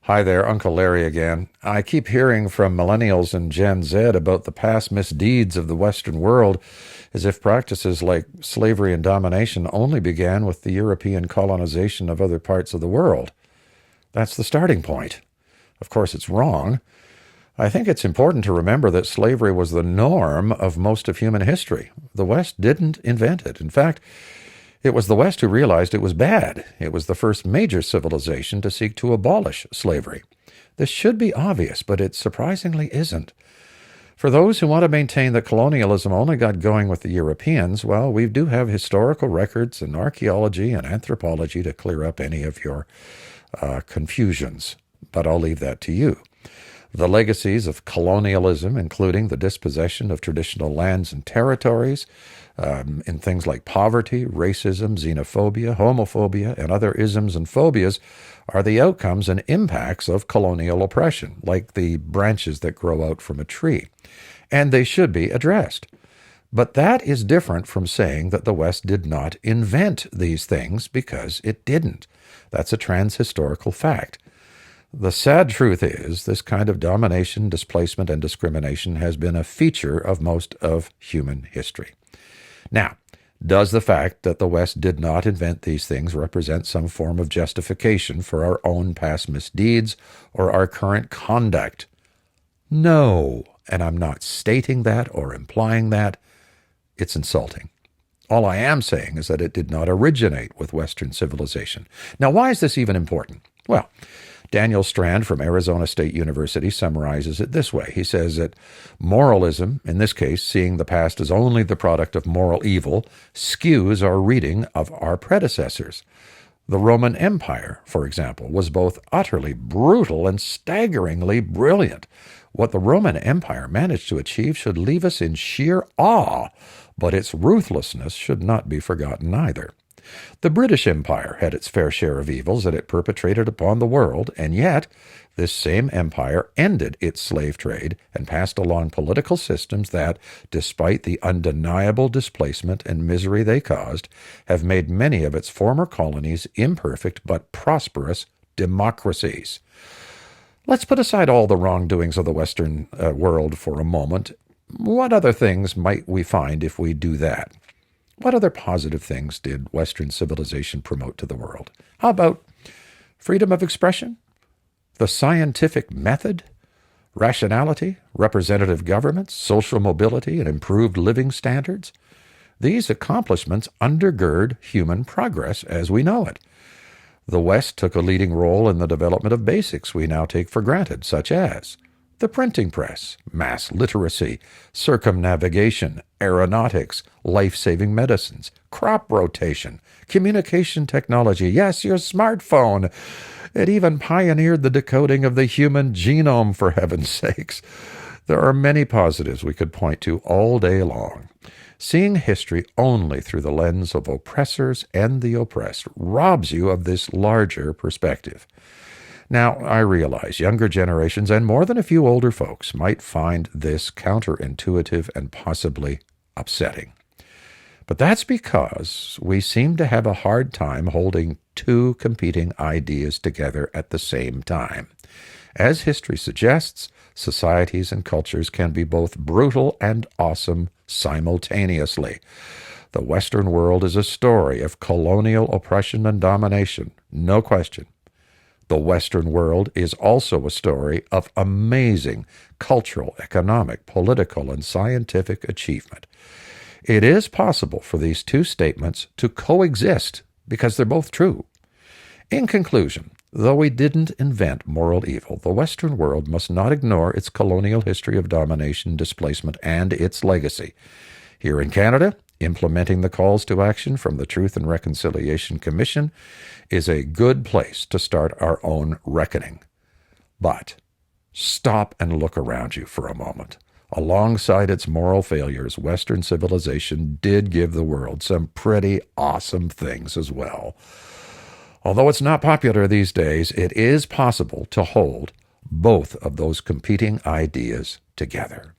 Hi there, Uncle Larry again. I keep hearing from millennials and Gen Z about the past misdeeds of the Western world as if practices like slavery and domination only began with the European colonization of other parts of the world. That's the starting point. Of course, it's wrong. I think it's important to remember that slavery was the norm of most of human history. The West didn't invent it. In fact, it was the West who realized it was bad. It was the first major civilization to seek to abolish slavery. This should be obvious, but it surprisingly isn't. For those who want to maintain that colonialism only got going with the Europeans, well, we do have historical records and archaeology and anthropology to clear up any of your confusions. But I'll leave that to you. The legacies of colonialism, including the dispossession of traditional lands and territories, in things like poverty, racism, xenophobia, homophobia, and other isms and phobias, are the outcomes and impacts of colonial oppression, like the branches that grow out from a tree. And they should be addressed. But that is different from saying that the West did not invent these things, because it didn't. That's a transhistorical fact. The sad truth is, this kind of domination, displacement, and discrimination has been a feature of most of human history. Now, does the fact that the West did not invent these things represent some form of justification for our own past misdeeds or our current conduct? No, and I'm not stating that or implying that. It's insulting. All I am saying is that it did not originate with Western civilization. Now, why is this even important? Well, Daniel Strand from Arizona State University summarizes it this way. He says that moralism, in this case, seeing the past as only the product of moral evil, skews our reading of our predecessors. The Roman Empire, for example, was both utterly brutal and staggeringly brilliant. What the Roman Empire managed to achieve should leave us in sheer awe, but its ruthlessness should not be forgotten either. The British Empire had its fair share of evils that it perpetrated upon the world, and yet this same empire ended its slave trade and passed along political systems that, despite the undeniable displacement and misery they caused, have made many of its former colonies imperfect but prosperous democracies. Let's put aside all the wrongdoings of the Western world for a moment. What other things might we find if we do that? What other positive things did Western civilization promote to the world? How about freedom of expression, the scientific method, rationality, representative governments, social mobility, and improved living standards? These accomplishments undergird human progress as we know it. The West took a leading role in the development of basics we now take for granted, such as the printing press, mass literacy, circumnavigation, aeronautics, life-saving medicines, crop rotation, communication technology, yes, your smartphone. It even pioneered the decoding of the human genome, for heaven's sakes. There are many positives we could point to all day long. Seeing history only through the lens of oppressors and the oppressed robs you of this larger perspective. Now, I realize younger generations and more than a few older folks might find this counterintuitive and possibly upsetting. But that's because we seem to have a hard time holding two competing ideas together at the same time. As history suggests, societies and cultures can be both brutal and awesome simultaneously. The Western world is a story of colonial oppression and domination, no question. The Western world is also a story of amazing cultural, economic, political, and scientific achievement. It is possible for these two statements to coexist because they're both true. In conclusion, though we didn't invent moral evil, the Western world must not ignore its colonial history of domination, displacement, and its legacy. Here in Canada, implementing the calls to action from the Truth and Reconciliation Commission is a good place to start our own reckoning. But stop and look around you for a moment. Alongside its moral failures, Western civilization did give the world some pretty awesome things as well. Although it's not popular these days, it is possible to hold both of those competing ideas together.